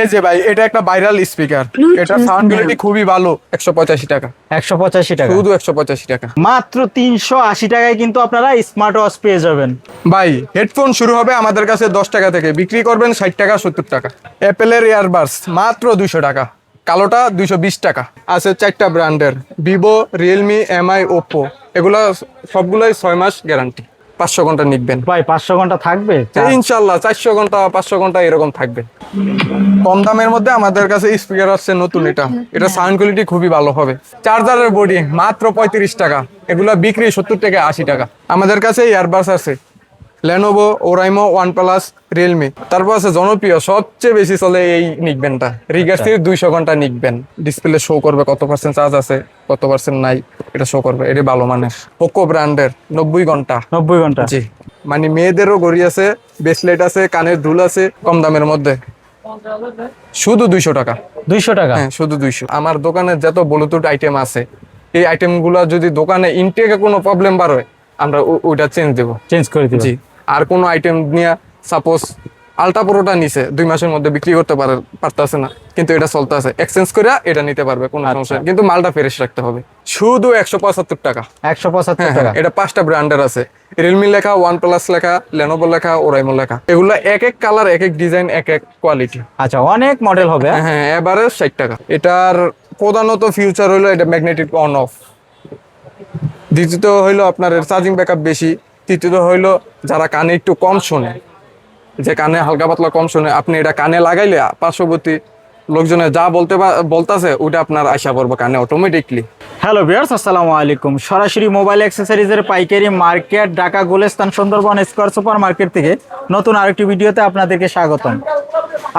এই যে ভাই, এটা একটা ভাইরাল স্পিকার, এটা সাউন্ড কোয়ালিটি খুবই ভালো। 185 টাকা, 185 টাকা, শুধু 185 টাকা। মাত্র 380 টাকায় কিন্তু আপনারা স্মার্ট ওয়াচ পেয়ে যাবেন। ভাই হেডফোন শুরু হবে আমাদের কাছে 10 টাকা থেকে, বিক্রি করবেন 60 টাকা 70 টাকা। অ্যাপেলের ইয়ারবাডস মাত্র 200 টাকা, কালোটা 220 টাকা। আছে 4টা ব্র্যান্ডের, ভিভো, রিয়েলমি, এমআই, ওপ্পো। এগুলা সবগুলোই 6 মাস গ্যারান্টি। 500 ঘন্টা নিবেন ভাই 500 ঘন্টা থাকবে ইনশাল্লাহ, 400 ঘন্টা 500 ঘন্টা এরকম থাকবে। কম দামের মধ্যে আমাদের কাছে স্পিকার আসছে নতুন, এটা সাউন্ড কোয়ালিটি খুবই ভালো হবে। চার্জারের বডি মাত্র 35 টাকা, এগুলা বিক্রি 70 থেকে 80 টাকা। আমাদের কাছে ইয়ারবাডস আছে লেনোভো, ওরাইমো, ওয়ানপ্লাস, রিয়েলমি। তারপর আছে জনপ্রিয়, সবচেয়ে বেশি চলে এই নিকবেনটা, রিগার্সির 200 ঘন্টা নিকবেন। ডিসপ্লে শো করবে কত পার্সেন্ট চার্জ আছে, কত পার্সেন্ট নাই, এটা শো করবে। এটা ভালো মানের পোকো ব্র্যান্ডের, 90 ঘন্টা। 90 ঘন্টা, জি। মানে মেয়েদেরও ঘড়ি আছে, ব্রেসলেট আছে, কানের দুল আছে, কম দামের মধ্যে শুধু 200 টাকা। 200 টাকা, হ্যাঁ শুধু 200। আমার দোকানে যত ব্লুটুথ আইটেম আছে, এই আইটেমগুলো যদি দোকানে ইনটেকে কোনো প্রবলেম বার হয়, আমরা ওইটা চেঞ্জ করে দিব। জি। আর কোনো আইটেম নিয়ে সাপোজ আলটা পুরোটা নিচে 2 মাসের মধ্যে বিক্রি করতে পারতেছে না, কিন্তু এটা চলতেছে, এক্সচেঞ্জ করে এটা নিতে পারবে, কোনো সমস্যা নেই। কিন্তু মালটা ফ্রেশ রাখতে হবে। শুধু 175 টাকা। 175 টাকা। এটা 5টা ব্র্যান্ডের আছে, রিয়েলমি লেখা, ওয়ানপ্লাস লেখা, লেনোভো লেখা, ওরাইমো লেখা। এগুলো এক এক কালার, এক এক ডিজাইন, এক এক কোয়ালিটি। আচ্ছা, অনেক মডেল হবে। হ্যাঁ, এভারেজ 60 টাকা। এটার প্রধানত ফিউচার হলো এটা ম্যাগনেটিক অন অফ। দ্বিতীয়ত হইলো আপনার চার্জিং ব্যাকআপ বেশি। তৃতীয়ত হইলো যারা কানে একটু কম শোনে, যে কানে হালকা পাতলা কম শোনে, আপনি এটা কানে লাগাইলে পার্শ্ববর্তী লোকজনে যা বলতাছে ওটা আপনার আশা পড়বে কানে অটোমেটিকলি। হ্যালো ভিউয়ার্স, আসসালামু আলাইকুম। সরাসরি মোবাইল অ্যাক্সেসরিজের পাইকারি market, Dhaka Gulistan Sundarban square super market থেকে নতুন আরেকটি ভিডিওতে আপনাদেরকে স্বাগতম।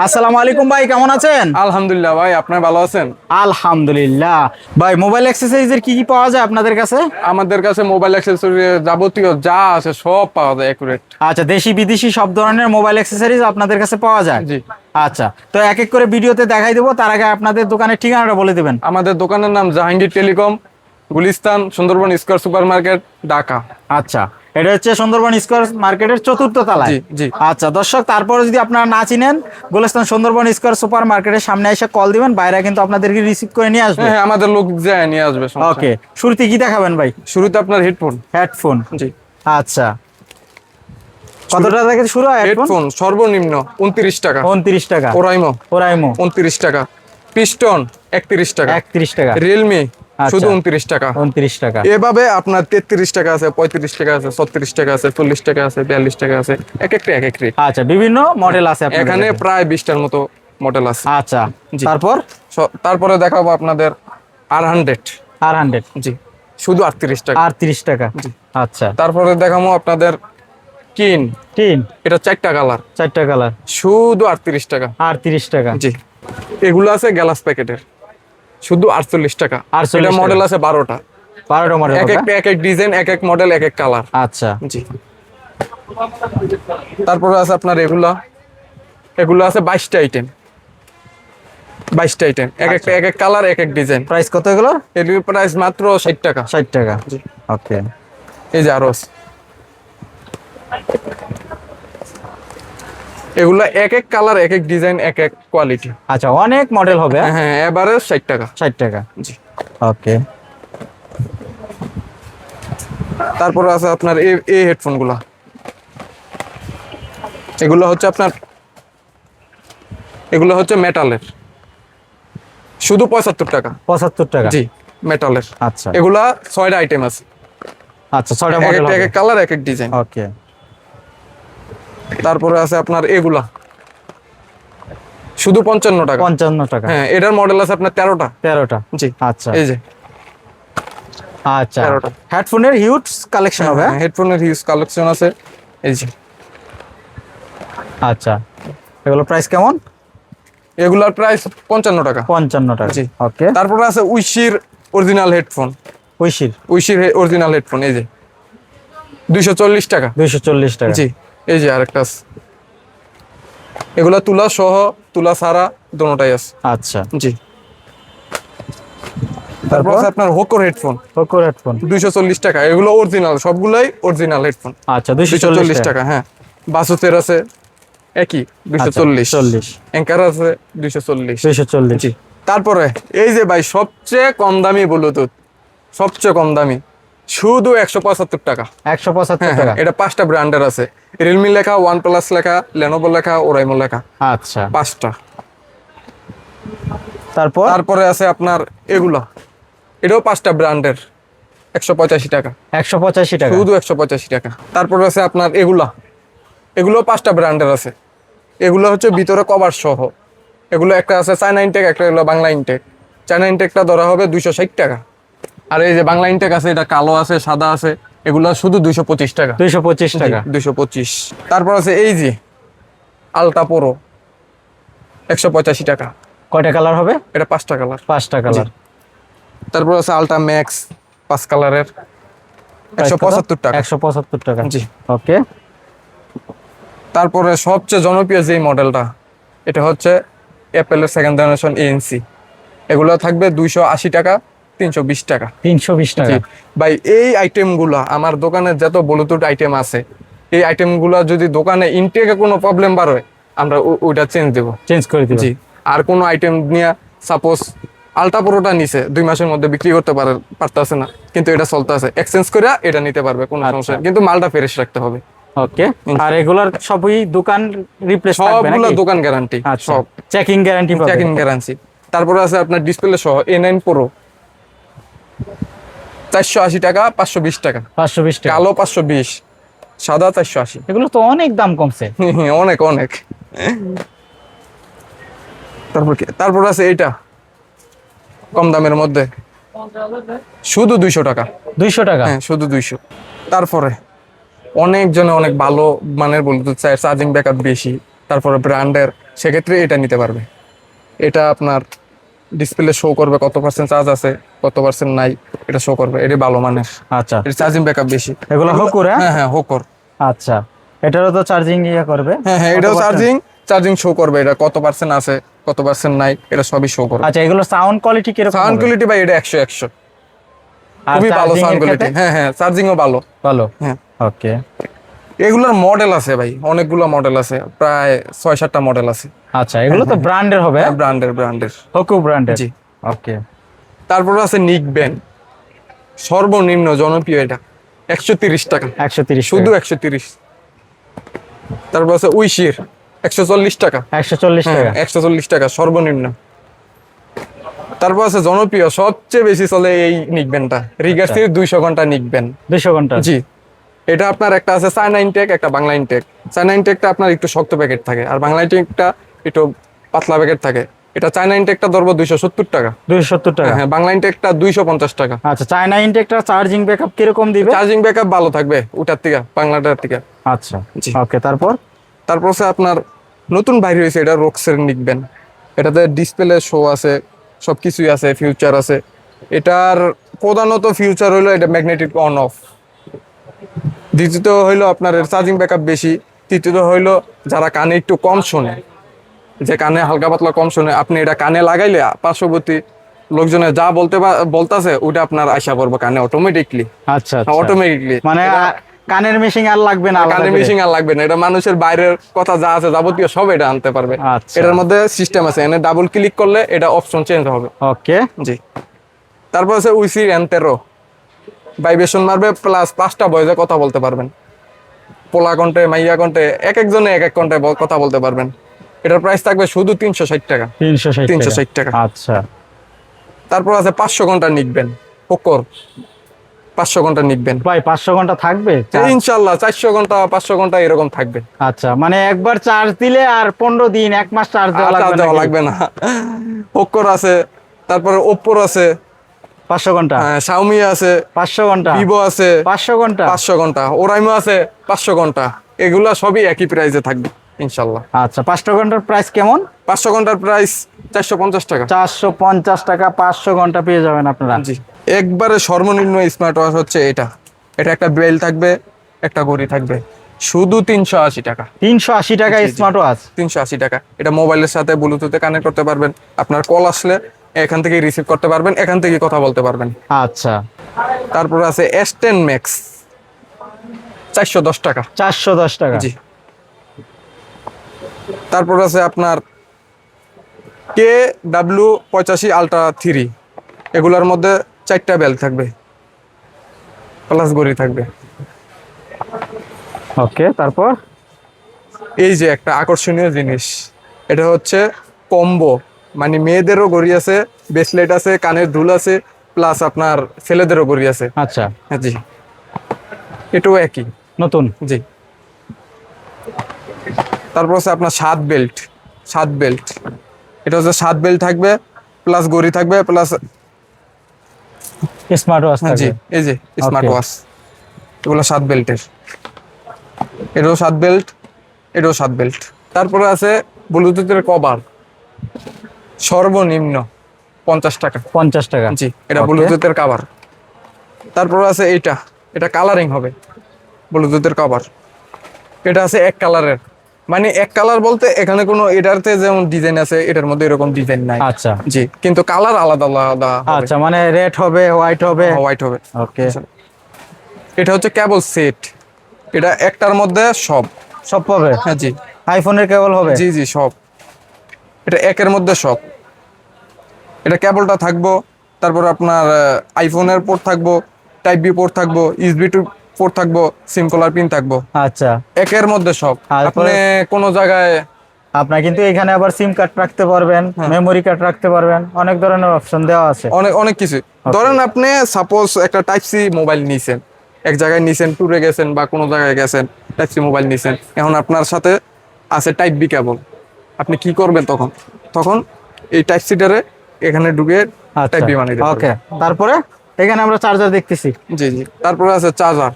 আসসালামু আলাইকুম ভাই, কেমন আছেন? আলহামদুলিল্লাহ ভাই, আপনার ভালো আছেন? আলহামদুলিল্লাহ। ভাই মোবাইল অ্যাক্সেসরিজের কি কি পাওয়া যায় আপনাদের কাছে? আমাদের কাছে মোবাইল অ্যাক্সেসরি যাবতীয় যা আছে সব পাওয়া যায় একুরেট। আচ্ছা, দেশি বিদেশি সব ধরনের মোবাইল অ্যাক্সেসরিজ আপনাদের কাছে পাওয়া যায়? জি। আচ্ছা, তো এক এক করে ভিডিওতে দেখাই দেবো, তার আগে আপনাদের দোকানের ঠিকানাটা বলে দেবেন। আমাদের দোকানের নাম Jahangir telecom, Gulistan Sundarban square super market, Dhaka. আচ্ছা, এটা হচ্ছে সুন্দরবন স্কয়ার মার্কেটের 4র্থ তলায়। জি জি। আচ্ছা দর্শক, তারপরে যদি আপনারা না চিনেন, গুলিস্তান সুন্দরবন স্কয়ার সুপার মার্কেটের সামনে এসে কল দিবেন, বাইরে কিন্তু আপনাদেরকে রিসিভ করে নিয়ে আসবে। হ্যাঁ, আমাদের লোক যায় নিয়ে আসবে। ওকে, শুরুতে কি দেখাবেন ভাই? শুরুতে আপনার হেডফোন। জি। আচ্ছা, কত টাকা থেকে শুরু হয় হেডফোন? সর্বনিম্ন 29 টাকা। 29 টাকা। ওরাইমো 29 টাকা। পিস্টন 31 টাকা। 31 টাকা। রিয়েলমি শুধু 29 টাকা। 29 টাকা। এভাবে আপনার 33 টাকা আছে, 35 টাকা আছে, 36 টাকা আছে, 40 টাকা আছে, 42 টাকা আছে, এক একটা এক এক রেট। আচ্ছা, বিভিন্ন মডেল আছে আপনাদের এখানে কাছে? প্রায় 20টার মতো মডেল আছে। আচ্ছা, জি। তারপরে দেখাবো আপনাদের R100। R100 জি, শুধু 38 টাকা। 38 টাকা। জি। আচ্ছা, তারপরে দেখাবো আপনাদের কিন। এটা 4টা কালার, 4টা কালার, শুধু 38 টাকা। 38 টাকা। জি। এগুলো আছে গ্যালাস প্যাকেটের, শুধু 48 টাকা। 48 এটা মডেল আছে 12টা। 12টা মডেল, এক একটা এক এক ডিজাইন, এক এক মডেল, এক এক কালার। আচ্ছা। জি। তারপরে আছে আপনার এগুলো আছে 22টা আইটেম। 22টা আইটেম, এক একটা এক এক কালার, এক এক ডিজাইন। প্রাইস কত এগুলো? এগুলোর প্রাইস মাত্র 60 টাকা। 60 টাকা। জি। ওকে, এই যে আরো আছে। এগুলো এক এক কালার, এক এক ডিজাইন, এক এক কোয়ালিটি। আচ্ছা, অনেক মডেল হবে। হ্যাঁ, এভারেজ 60 টাকা। 60 টাকা। জি। ওকে, তারপরে আছে আপনার এই হেডফোনগুলো। এগুলো হচ্ছে মেটালের, শুধু 75 টাকা। 75 টাকা। জি, মেটালের। আচ্ছা। এগুলা 6টা আইটেম আছে। আচ্ছা, 6টা এক মডেল একটা এক হবে। এক কালার, এক এক ডিজাইন। ওকে, তারপরে আছে আপনার এগুলা, শুধু 55 টাকা। 55 টাকা। হ্যাঁ, এটার মডেল আছে আপনার 13টা। 13টা। জি। আচ্ছা। এই যে আচ্ছা, 13টা। হেডফোনের হিউজ কালেকশন হবে। হেডফোনের হিউজ কালেকশন আছে। এই যে। আচ্ছা, এগুলো প্রাইস কেমন? এগুলার প্রাইস 55 টাকা। 55 টাকা। জি। ওকে, তারপরে আছে উইশির অরিজিনাল হেডফোন। উইশির অরিজিনাল হেডফোন, এই যে 240 টাকা। 240 টাকা। জি। এই যে আরেকটা আছে। এগুলা তুলা সহ, তুলা ছাড়া দোনোটাই আছে। আচ্ছা। জি। তারপর আছে আপনার হোকোর হেডফোন। 240 টাকা। এগুলো অরিজিনাল, সবগুলাই অরিজিনাল হেডফোন। আচ্ছা, 240 টাকা। হ্যাঁ, বাসুসের আছে, একই 240। 40 অ্যাঙ্কার আছে 240। 240। জি। তারপরে এই যে ভাই সবচেয়ে কম দামি ব্লুটুথ, সবচেয়ে কম দামি, শুধু 175 টাকা। 175 হ্যাঁ, টাকা। এটা 5টা ব্র্যান্ডের আছে, রিয়েলমি লেখা, OnePlus লেখা, লেনোভো লেখা, ওরাইমো লেখা, আচ্ছা, 5টা। তারপর তারপরে আছে আপনার এগুলা, এটাও 5টা ব্র্যান্ডের, 185 টাকা, 185 টাকা। শুধু 185 টাকা। তারপরে আছে আপনার এগুলা, এগুলো 5টা ব্র্যান্ডের আছে, এগুলো হচ্ছে ভিতরে কভার সহ। এগুলো একটা আছে চায়না ইনটেক, একটা হলো বাংলা ইনটেক। চায়না ইনটেকটা ধরা হবে 260 টাকা, আর এই যে বাংলা ইনটেক আছে, এটা কালো আছে, সাদা আছে, এগুলো শুধু 225 টাকা। 225 টাকা। 225। তারপর আছে এই যে আলট্রা প্রো, 185 টাকা। কয়টা কালার হবে? এটা 5টা কালার। 5টা কালার। তারপর আছে আলট্রা ম্যাক্স 5 কালারের, 175 টাকা। 175 টাকা। জি। ওকে। তারপরে সবচেয়ে জনপ্রিয় যে মডেলটা, এটা হচ্ছে অ্যাপেলের সেকেন্ড জেনারেশন ANC। এগুলো থাকবে 280 টাকা, 320 টাকা। 320 টাকা। জি। ভাই এই আইটেমগুলো আমার দোকানে যত ব্লুটুথ আইটেম আছে, এই আইটেমগুলো যদি দোকানে ইনটেকে কোনো প্রবলেম বার হয়, আমরা ওইটা চেঞ্জ দেবো। চেঞ্জ করে দিবেন। জি। আর কোনো আইটেম নিয়ে সাপোজ আলট্রা প্রোটা নিছে 2 মাসের মধ্যে বিক্রি করতে পারতেছে না, কিন্তু এটা চলতে আছে, এক্সচেঞ্জ করে এটা নিতে পারবে, কোনো সমস্যা নেই, কিন্তু মালটা ফ্রেশ রাখতে হবে। ওকে। আর এগুলার সবই দোকান রিপ্লেস থাকবে সবগুলো নাকি? দোকান গ্যারান্টি, আচ্ছা, সব চেকিং গ্যারান্টি পাবে। Check in guarantee. তারপরে আছে আপনার ডিসপ্লে সহ A9 প্রো, 480 টাকা, 520 টাকা। 520 টাকা। কালো 520, সাদা 480। এগুলো তো অনেক দাম কমছে। অনেক অনেক। তারপর আছে এইটা কম দামের মধ্যে, শুধু 200 টাকা। 200 টাকা। হ্যাঁ, শুধু 200। তারপরে অনেকজনে অনেক ভালো মানের ব্লুটুথ চায়, চার্জিং ব্যাকআপ বেশি, তারপরে ব্র্যান্ডের, সেক্ষেত্রে এটা নিতে পারবে। এটা আপনার ডিসপ্লে শো করবে কত পার্সেন্ট চার্জ আছে, কত পার্সেন্ট নাই, এটা শো করবে, এটা ভালো মানের। আচ্ছা, এটা চার্জিং ব্যাকআপ বেশি। এগুলো হোকর? হ্যাঁ হ্যাঁ, হোকর। আচ্ছা, এটারও তো চার্জিং করবে? হ্যাঁ হ্যাঁ, এটাও চার্জিং শো করবে, এটা কত পার্সেন্ট আছে, কত পার্সেন্ট নাই, এটা সবই শো করবে। আচ্ছা, এগুলো সাউন্ড কোয়ালিটি কিরকম? সাউন্ড কোয়ালিটি ভাই এটা 100 খুবই ভালো সাউন্ড কোয়ালিটি। হ্যাঁ হ্যাঁ, চার্জিংও ভালো। ভালো। হ্যাঁ। ওকে। এগুলোর মডেল আছে ভাই, অনেকগুলো মডেল আছে, প্রায় 6-7টা মডেল আছে। আচ্ছা, এগুলো তো ব্র্যান্ডের হবে? ব্র্যান্ডের। হোকো ব্র্যান্ডের। জি। ওকে। তারপর আছে নিকবেন, সর্বনিম্ন জনপ্রিয়, এটা 130 টাকা, 130 শুধু 130। তারপর আছে উইশির, 140 টাকা। 140 টাকা। 140 টাকা সর্বনিম্ন। তারপর আছে জনপ্রিয়, সবচেয়ে বেশি চলে এই নিকবেনটা, রিগার্সির 200 ঘন্টা নিকবেন। 200 ঘন্টা। জি। এটা আপনার একটা আছে চায়না ইনটেক, একটা বাংলা ইনটেক। চায়না ইনটেকটা আপনার একটু শক্ত প্যাকেট থাকে, আর বাংলা ইনটেকটা একটু পাতলা প্যাকেট থাকে। এটা চায়না ইনটেকটা ধরবো 270 টাকা। 270 টাকা। হ্যাঁ, বাংলা ইনটেকটা 250 টাকা। আচ্ছা, চায়না ইনটেকটা চার্জিং ব্যাকআপ কিরকম দিবে? চার্জিং ব্যাকআপ ভালো থাকবে ওটার থেকে, বাংলাটার থেকে। আচ্ছা। জি। ওকে, তারপর হচ্ছে আপনার নতুন বাইরে হয়েছে, এটা রোক্সের নিকবেন। এটাতে ডিসপ্লে শো আছে, সবকিছুই আছে, ফিউচার আছে। এটার প্রধানত ফিউচার হইলো এটা ম্যাগনেটিক অন অফ। দ্বিতীয়ত হইলো আপনার চার্জিং ব্যাকআপ বেশি। তৃতীয়ত হইলো যারা কানে একটু কম শোনে, যে কানে হালকা পাতলা কম শোনে, আপনি এটা কানে লাগাইলে পার্শ্ববর্তী লোকজনে যা বলতাছে ওটা আপনার আশা পড়বে কানে অটোমেটিকলি। আচ্ছা, অটোমেটিকলি মানে কানের মেশিং আর লাগবে না, কানে মেশিং আর লাগবে না, এটা মানুষের বাইরের কথা যা আছে যাবতীয় সব এটা আনতে পারবে। আচ্ছা। এটার মধ্যে সিস্টেম আছে, এনে ডাবল ক্লিক করলে এটা অপশন চেঞ্জ হবে। ওকে। জি। তারপর আছে উইসি এন্টেরো, ভাইব্রেশন মারবে, প্লাস 5টা ভয়েসে কথা বলতে পারবেন, পোলা কণ্ঠে, মাইয়া কণ্ঠে, এক একজনে এক এক কণ্ঠে কথা বলতে পারবেন। এটার প্রাইস থাকবে শুধু 360 টাকা। 360 টাকা। আচ্ছা। তারপর আছে 500 ঘন্টা নিকবেন, হোকর 500 ঘন্টা নিকবেন। ভাই 500 ঘন্টা থাকবে? ইনশাল্লাহ 400 ঘন্টা 500 ঘন্টা এরকম থাকবে। আচ্ছা, মানে একবার চার্জ দিলে আর 15 দিন 1 মাস চার্জ দেওয়া লাগবে না। হোকর আছে, তারপরে ওপ্পোর আছে 500 ঘন্টা, শাওমি আছে 500 ঘন্টা, ভিভো আছে 500 ঘন্টা, 500 ঘন্টা, ওরাইমো আছে 500 ঘন্টা। এগুলা সবই একই প্রাইসে থাকবে ইনশাল্লাহ। আচ্ছা, 500 ঘন্টার প্রাইস কেমন? 500 ঘন্টার প্রাইস 450 টাকা। 450 টাকা 500 ঘন্টা পেয়ে যাবেন আপনারা। জি। একবারে সর্বনিম্ন স্মার্ট ওয়াচ হচ্ছে এটা। এটা একটা বেল থাকবে, একটা ঘড়ি থাকবে, শুধু 380 টাকা। 380 টাকা জি, জি। Smart watch. 380 টাকা। এটা মোবাইলের সাথে ব্লুটুথে কানেক্ট করতে পারবেন, আপনার কল আসলে এখান থেকে রিসিভ করতে পারবেন, এখান থেকে কথা বলতে পারবেন। আচ্ছা। তারপর আছে S10 Max, 410 টাকা। 410 টাকা। জি। তারপর আছে আপনার KW85 আলট্রা 3, এগুলোর মধ্যে 4টা বেল থাকবে প্লাস ঘড়ি থাকবে। ওকে, তারপর এই যে একটা আকর্ষণীয় জিনিস, এটা হচ্ছে কম্বো, মানে মেয়েদেরও ঘড়ি আছে, ব্রেসলেট আছে, কানের দুল আছে, প্লাস আপনার ছেলেদেরও ঘড়ি আছে। আচ্ছা, হ্যাঁ জি, এটাও একই নতুন। জি। তারপর হচ্ছে আপনার 7 বেল্ট, 7 বেল্ট, এটা হচ্ছে 7 বেল্ট থাকবে, প্লাস ঘড়ি থাকবে, প্লাস স্মার্ট ওয়াচ হ্যাঁ জি, থাকবে। এই যে স্মার্ট Okay. ওয়াচ, এগুলো 7 বেল্টের, এটাও 7 বেল্ট, এটাও 7 বেল্ট। তারপরে আছে ব্লুটুথের কভার, সর্বনিম্ন 50 টাকা। 50 টাকা। জি, এটা Okay. ব্লুটুথের কভার। তারপর আছে এটা কালারিং হবে ব্লুটুথের কভার, এটা আছে এক কালারের, মানে এক কালার বলতে এখানে কোনো এটাতে যেমন ডিজাইন আছে এটার মধ্যে এরকম ডিজাইন নাই। আচ্ছা জি, কিন্তু কালার আলাদা আলাদা হবে। আচ্ছা, মানে রেড হবে, হোয়াইট হবে। হোয়াইট হবে। ওকে, এটা হচ্ছে কেবল সেট, এটা একটার মধ্যে সব। সব পাবে। হ্যাঁ জি, আইফোনের কেবল হবে। জি জি সব, এটা একের মধ্যে সব। এটা কেবলটা থাকবো, তারপর আপনার আইফোনের পোর্ট থাকবো, টাইপ বি পোর্ট থাকবো, ইউএসবি টু পোর্ট থাকবো, সিম কলার পিন থাকবো, আচ্ছা, একের মধ্যে সব। তারপরে- আপনি কোনো জায়গায় আপনার কিন্তু এখানে আবার সিম কার্ড রাখতে পারবেন, হ্যাঁ। মেমোরি কার্ড রাখতে পারবেন, অনেক ধরনের অপশন দেওয়া আছে। অনেক অনেক কিছু, ধরেন আপনি সাপোজ একটা টাইপ সি মোবাইল নিছেন, এক জায়গায় নিছেন, ট্যুরে গেছেন বা কোনো জায়গায় গেছেন, টাইপ সি মোবাইল নিছেন, এখন আপনার সাথে আছে টাইপ বি কেবল, আপনি কি করবেন তখন? তখন এই টাইপ সিটারে এখানে ঢুকে টাইপ বি বানিয়ে দিতে ওকে, পারবেন। তারপরে এখানে আমরা চার্জার দেখতেছি। জি জি, তারপরে আছে চার্জার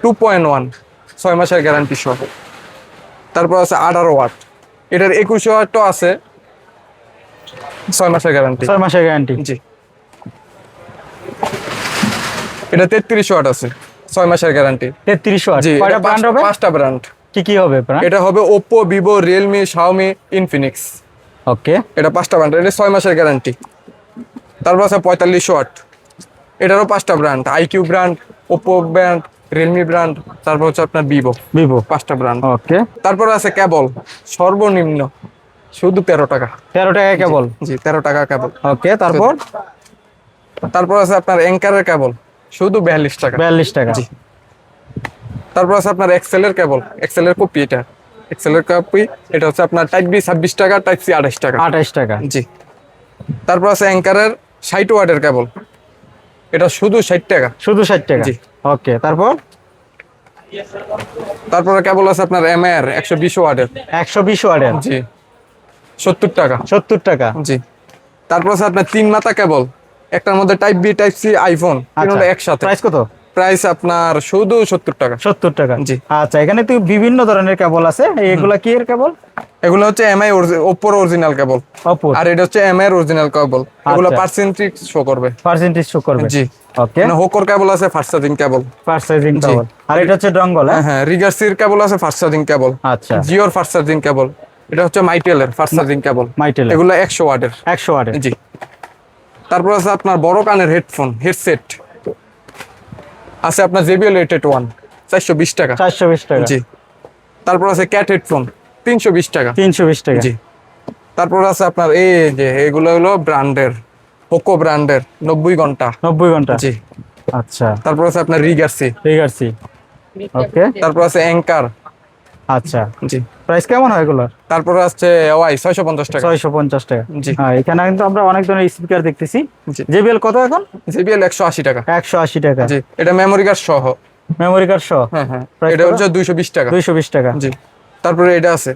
2.1, 6 মাসের গ্যারান্টি সহ। তারপর আছে 18 ওয়াট, এটার 21 ওয়াটও আছে, 6 মাসের গ্যারান্টি। 6 মাসের গ্যারান্টি। জি, এটা 33 ওয়াট আছে, 6 মাসের গ্যারান্টি। 33 ওয়াট। জি, কয়টা এটা ব্র্যান্ড হবে? 5টা ব্র্যান্ড। কি কি হবে ব্র্যান্ড? এটা হবে Oppo, Vivo, Realme, Xiaomi, Infinix, okay, এটা 5টা ব্র্যান্ড, এটা 6 মাসের গ্যারান্টি। তারপর আছে 45 ওয়াট, এটারও 5টা brand, iQOO brand, Oppo brand, Realme brand, তারপর হচ্ছে আপনার ভিভো, ভিভো। 5টা ব্র্যান্ড। ওকে, তারপর আছে কেবল, সর্বনিম্ন শুধু 13 টাকা। 13 টাকা কেবল। জি, 13 টাকা কেবল। ওকে, তারপর তারপর আছে আপনার অ্যাঙ্কারের কেবল, শুধু 42 টাকা। 42 টাকা। জি। তারপর আছে আপনার এক্সেলের কেবল, এক্সেলের কপি, এটা এক্সেলের কপি, এটা হচ্ছে আপনার টাইপ বি 26 টাকা, টাইপ সি 28 টাকা। 28 টাকা। জি। তারপর আছে অ্যাঙ্কারের 60 ওয়াটের কেবল, এটা শুধু 60 টাকা। শুধু 60 টাকা। জি। ওকে, তারপর তারপরে কেবল আছে আপনার এমআর 120 ওয়াটের, 120 ওয়াটের। জি, 70 টাকা। 70 টাকা। জি। তারপর আছে আপনার 3 মাথা কেবল, একটার মধ্যে type B, type C, iPhone, তিনটা একসাথে। প্রাইস কত? প্রাইস আপনার শুধু 70 টাকা। 70 টাকা। জি। আচ্ছা, এখানে তো বিভিন্ন ধরনের কেবল আছে, এগুলা কি এর কেবল? এগুলো হচ্ছে এমআই ওপ্পোর অরিজিনাল কেবল, অপো। আর এটা হচ্ছে এমআই এর অরিজিনাল কেবল, এগুলো আচ্ছা। পার্সেন্টেজ শো করবে। পার্সেন্টেজ শো করবে। জি। ওকে, মানে হোকর কেবল আছে, fast charging cable. Fast charging জি। কেবল। আর এটা হচ্ছে ডঙ্গল। হ্যাঁ হ্যাঁ, রিগার্সির কেবল আছে, ফাস্ট চার্জিং কেবল। আচ্ছা, জিওর ফাস্ট চার্জিং কেবল, এটা হচ্ছে মাইটেলের ফাস্ট চার্জিং কেবল, মাইটেল এগুলো 100 ওয়াটের। 100 ওয়াটের। জি। তারপর আছে আপনার বড় কানের হেডফোন, হেডসেট আছে আপনার JBL 881, 420 টাকা। 420 টাকা। জি। তারপর আছে ক্যাট হেডফোন, 320 টাকা। 320 টাকা। জি। তারপর আছে আপনার এই যে এগুলো হলো ব্র্যান্ডের, পোকো ব্র্যান্ডের 90 ঘন্টা। 90 ঘন্টা। জি। আচ্ছা, তারপর আছে আপনার রিগার্সি, রিগার্সি। ওকে, তারপর আছে অ্যাঙ্কার। আচ্ছা, জি। প্রাইস কেমন হয় এগুলোর? তারপর আছে ওয়াই 650 টাকা। 650 টাকা। জি। হ্যাঁ, এখানে কিন্তু আমরা অনেক ধরনের স্পিকার দেখতেছি। জি। JBL কত এখন? JBL 180 টাকা। 180 টাকা। জি, এটা মেমোরি কার্ড সহ। মেমোরি কার্ড সহ। হ্যাঁ হ্যাঁ, Price এটা কত? হচ্ছে 220 টাকা। 220 টাকা। জি। তারপরে এটা আছে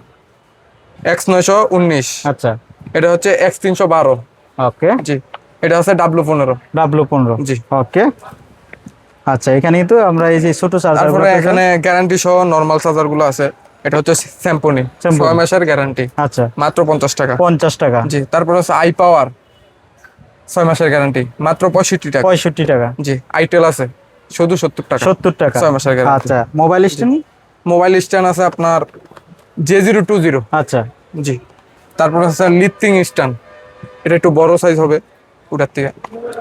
X919, আচ্ছা, এটা হচ্ছে X312। ওকে, জি। এটা আছে W15। W15। জি। ওকে, আচ্ছা, এখানে কিন্তু আমরা এই যে ছোট চার্জার তারপরে এখানে গ্যারান্টি সহ নরমাল চার্জার গুলো আছে, এটা হচ্ছে স্যাম্পনি, Symphony। 6 মাসের গ্যারান্টি, আচ্ছা, মাত্র 50 টাকা। 50 টাকা। জি। তারপর হচ্ছে আই পাওয়ার, 6 মাসের গ্যারান্টি, মাত্র 65 টাকা। 65 টাকা। জি। আইটেল আছে শুধু 70 টাকা। 70 টাকা। 6 মাসের গ্যারান্টি। আচ্ছা, মোবাইল স্ট্যান্ড। মোবাইল স্ট্যান্ড আছে আপনার J020। আচ্ছা, জি। তারপর আছে লিফটিং স্ট্যান্ড, এটা একটু বড় সাইজ হবে ওটার থেকে।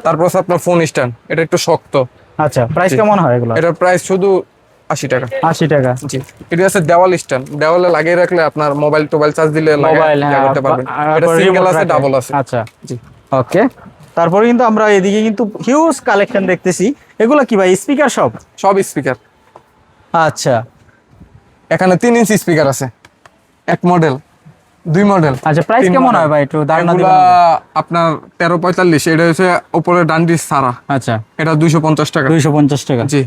তারপর আছে আপনার ফোন স্ট্যান্ড, এটা একটু শক্ত, আচ্ছা, প্রাইস জি। কেমন হয় এগুলো? এটার প্রাইস শুধু 80 টাকা। 80 টাকা। জি, এটা আছে দেওয়াল স্ট্যান্ড, দেওয়ালে লাগিয়ে রাখলে আপনার মোবাইল টোবাইল চার্জ দিলে মোবাইল করতে পারবেন। এটা সিঙ্গেল আছে, ডাবল আছে। আচ্ছা, জি, ওকে। তারপরে কিন্তু আমরা এদিকে কিন্তু হিউজ কালেকশন দেখতেছি। এগুলো কি ভাই, স্পিকার সব? সব স্পিকার। আচ্ছা এখানে 3 ইঞ্চি স্পিকার আছে, এক মডেল, 2 মডেল। আচ্ছা, প্রাইস কেমন হয় ভাই, একটু ধারণা দিবেন? এগুলা আপনার 1345, এটা হচ্ছে উপরে ডান্ডিস সারা, আচ্ছা, এটা 250 টাকা। 250 টাকা। জি,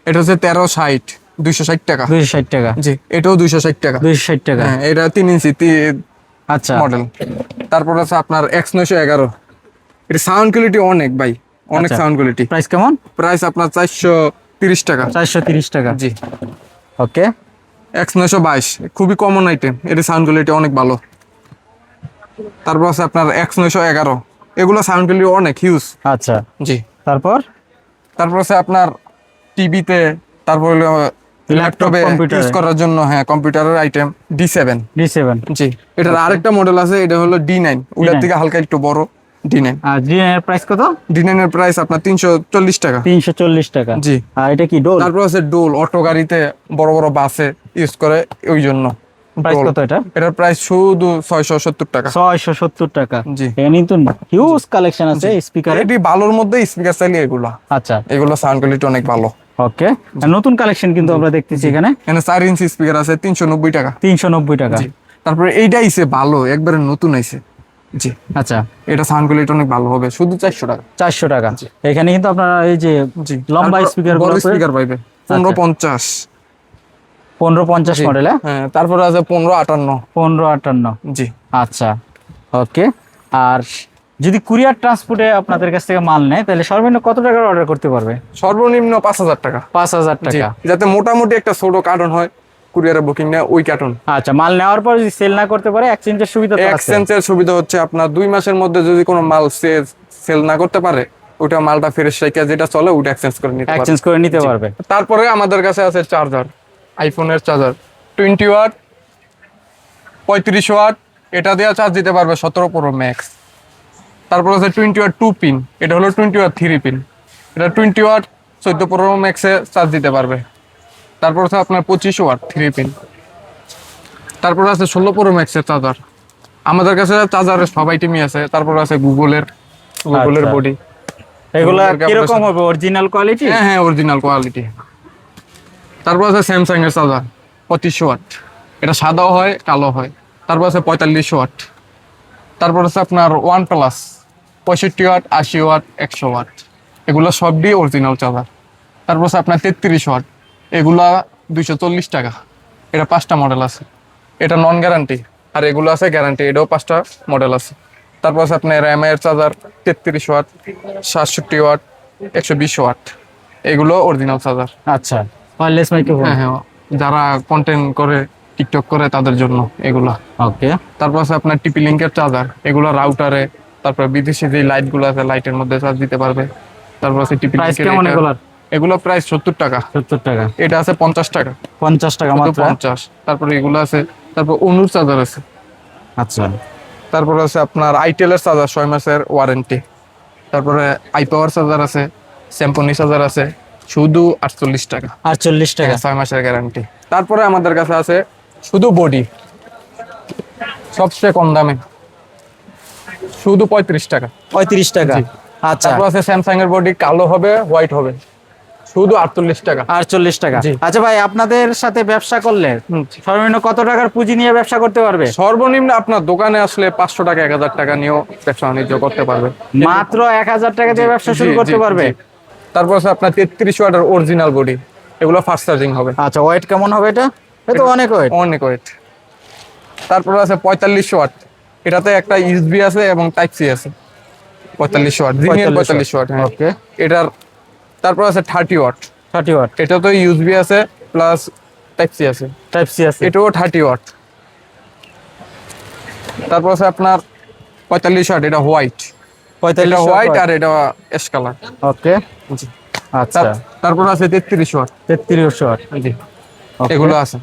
এটা হচ্ছে 1360, 260 টাকা। 260 টাকা। জি, এটাও 260 টাকা। 260 টাকা। হ্যাঁ, এটা 3 ইঞ্চি আচ্ছা, মডেল। তারপর আছে আপনার X911, এটা সাউন্ড কোয়ালিটি অনেক ভাই, অনেক আচ্ছা। Sound quality. প্রাইস কেমন? প্রাইস আপনার 430 টাকা। 430 টাকা। জি, ওকে। X922 খুবই কমন আইটেম, এর সাউন্ড কোয়ালিটি অনেক ভালো। তারপর আছে আপনার X911, এগুলো সাউন্ড কোয়ালিটি অনেক হিউজ। আচ্ছা, জি, তারপর তারপর আছে আপনার টিভিতে, তারপর হলো ল্যাপটপে কম্পিউটারে। ইউজ করার জন্য, হ্যাঁ, কম্পিউটারের আইটেম D7। D7। জি, এটার আরেকটা মডেল আছে, এটা হলো D9, ওটার থেকে হালকা একটু বড় D9। আর এর প্রাইস কত? D9 এর প্রাইস আপনার 340 টাকা। 340 টাকা। জি, আর এটা কি ডোল? তারপর আছে ডোল, অটো গাড়িতে বড় বড় বাসে ইউজ করে, ওই জন্য। প্রাইস ডোল। কত এটা? এটার প্রাইস শুধু 670 টাকা। 670 টাকা। জি, এখানে কিন্তু হিউজ কালেকশন আছে স্পিকারের। এটি ভালোর মধ্যে স্পিকার চাইলে এগুলা, আচ্ছা, এগুলো সাউন্ড কোয়ালিটি অনেক ভালো। ওকে। নতুন কালেকশন কিন্তু আমরা দেখতেছি এখানে। এখানে 4 ইঞ্চি স্পিকার আছে 390 টাকা। 390 টাকা। জি, তারপরে এইটা আইছে ভালো, একবারে নতুন আইছে। জি, আচ্ছা, এটা সাউন্ড কোয়ালিটি অনেক ভালো হবে, শুধু 400 টাকা। 400 টাকা। এখানে কিন্তু আপনারা এই যে জি, লম্বা তারপর স্পিকার বড় স্পিকার পাইবে 1550। 1550 মডেল। হ্যাঁ, তারপরে আছে 1558। 1558। জি, আচ্ছা, ওকে। আর যদি কুরিয়ার ট্রান্সপোর্টে আপনাদের কাছ থেকে মাল নেয়, তাহলে সর্বনিম্ন কত টাকার অর্ডার করতে পারবে? সর্বনিম্ন 5000 টাকা। 5000 জি, টাকা। যাতে মোটামুটি একটা ছোট কার্টন হয়, কুরিয়ারে বুকিং নেয় ওই কার্টন। আচ্ছা, মাল নেওয়ার পর যদি সেল না করতে পারে, এক্সচেঞ্জের সুবিধা তো আছে। এক্সচেঞ্জের সুবিধা হচ্ছে আপনার 2 মাসের মধ্যে যদি কোনো মাল সেল না করতে পারে, ওটা মালটা ফেরত রেখে যেটা চলে ওটা এক্সচেঞ্জ করে নিতে পারবে। এক্সচেঞ্জ করে নিতে পারবে। তারপরে আমাদের কাছে আছে চার্জার, আইফোনের চার্জার 20 ওয়াট, 35 ওয়াট, এটা দিয়ে চার্জ দিতে পারবে 17 প্রো ম্যাক্স। তারপর আছে 20 ওয়াট 2 পিন, এটা হলো 20 ওয়াট 3 পিন, এটা 20 ওয়াট 14 প্রো ম্যাক্সে চার্জ দিতে পারবে। তারপর আছে আপনার 25 ওয়াট 3 পিন। তারপর আছে 16 প্রো ম্যাক্সের চার্জার। আমাদের কাছে চার্জারের সব আইটেমই আছে। তারপর আছে গুগলের আচ্ছা। বডি। এগুলা গুগলের কিরকম হবে, অরিজিনাল কোয়ালিটি? হ্যাঁ হ্যাঁ, অরিজিনাল কোয়ালিটি। তারপর আছে স্যামসাং এর চার্জার 25 ওয়াট, এটা সাদাও হয় কালো হয়। তারপর আছে 45 ওয়াট। তারপর আছে আপনার OnePlus 65 watt, 80 watt, 100 watt, এগুলো সব দিয়ে অরিজিনাল চার্জার। তারপর আছে আপনার 33 ওয়াট, এগুলা 240 টাকা। এটা 5টা মডেল আছে, এটা নন গ্যারান্টি, আর এগুলো আছে গ্যারান্টি, এটাও 5টা মডেল আছে। তারপর আছে আপনার এমআই এর চার্জার 33 ওয়াট, 67 ওয়াট, 120 ওয়াট, এগুলো অরিজিনাল চার্জার। আচ্ছা, ওয়্যারলেস মাইক্রোফোন। হ্যাঁ হ্যাঁ, যারা কন্টেন্ট করে, টিকটক করে, তাদের জন্য এগুলা। ওকে। তারপর আছে আপনার টিপি লিঙ্কের চার্জার, এগুলো রাউটারে, তারপর বিদেশি যে লাইট গুলো আছে লাইটের মধ্যে চার্জ দিতে পারবে। তারপর আছে টিপি প্রাইস লিঙ্কের, কেমন এগুলার? এগুলো প্রাইস 70 টাকা। 70 টাকা। এটা আছে 50 টাকা। 50 টাকা শুধু মাত্র। 50। তারপরে এগুলো আছে, তারপর অনুর চার্জার আছে। আচ্ছা, তারপর আছে আপনার আইটেল এর চার্জার 6 মাসের ওয়ারেন্টি। তারপরে আই পাওয়ার চার্জার আছে, স্যামসং চার্জার আছে, শুধু 48 টাকা। 48 টাকা। 6 মাসের গ্যারান্টি। তারপরে আমাদের কাছে আছে শুধু বডি, সবচেয়ে কম দামে, শুধু 35 টাকা। 35 টাকা। জি। আচ্ছা, তারপর আছে স্যামসাং এর বডি, কালো হবে, হোয়াইট হবে, শুধু 48 টাকা। 48 টাকা। জি। আচ্ছা ভাই, আপনাদের সাথে ব্যবসা করলে সর্বনিম্ন কত টাকার পুঁজি নিয়ে ব্যবসা করতে পারবে? সর্বনিম্ন আপনার দোকানে আসলে 500 টাকা 1000 টাকা নিয়েও ব্যবসা বাণিজ্য করতে পারবে। মাত্র 1000 টাকা দিয়ে ব্যবসা শুরু জি, করতে জি, পারবে। জি। তারপর আছে আপনার 33 ওয়াটের অরিজিনাল বডি, এগুলো ফাস্ট চার্জিং হবে। আচ্ছা, ওয়েট কেমন হবে এটা? এটা অনেক ওয়েট। অনেক ওয়েট। তারপর আছে 45 ওয়াট, এটাতে একটা ইউএসবি আছে এবং টাইপ সি আছে। 45 ওয়াট, জিনিয়ার 45 ওয়াট। হ্যাঁ, ওকে। এটার তারপর আছে 30 ওয়াট, 30 ওয়াট। এটাতে ইউএসবি আছে প্লাস টাইপ সি আছে, টাইপ সি আছে। এটাও 30 ওয়াট। তারপর আছে আপনার 45 ওয়াট, এটা হোয়াইট, 45 এটা হোয়াইট আর এটা অ্যাশ কালার। ওকে। আচ্ছা, তারপর আছে 33 ওয়াট। 33 ওয়াট। জি, Okay. এগুলো আছে।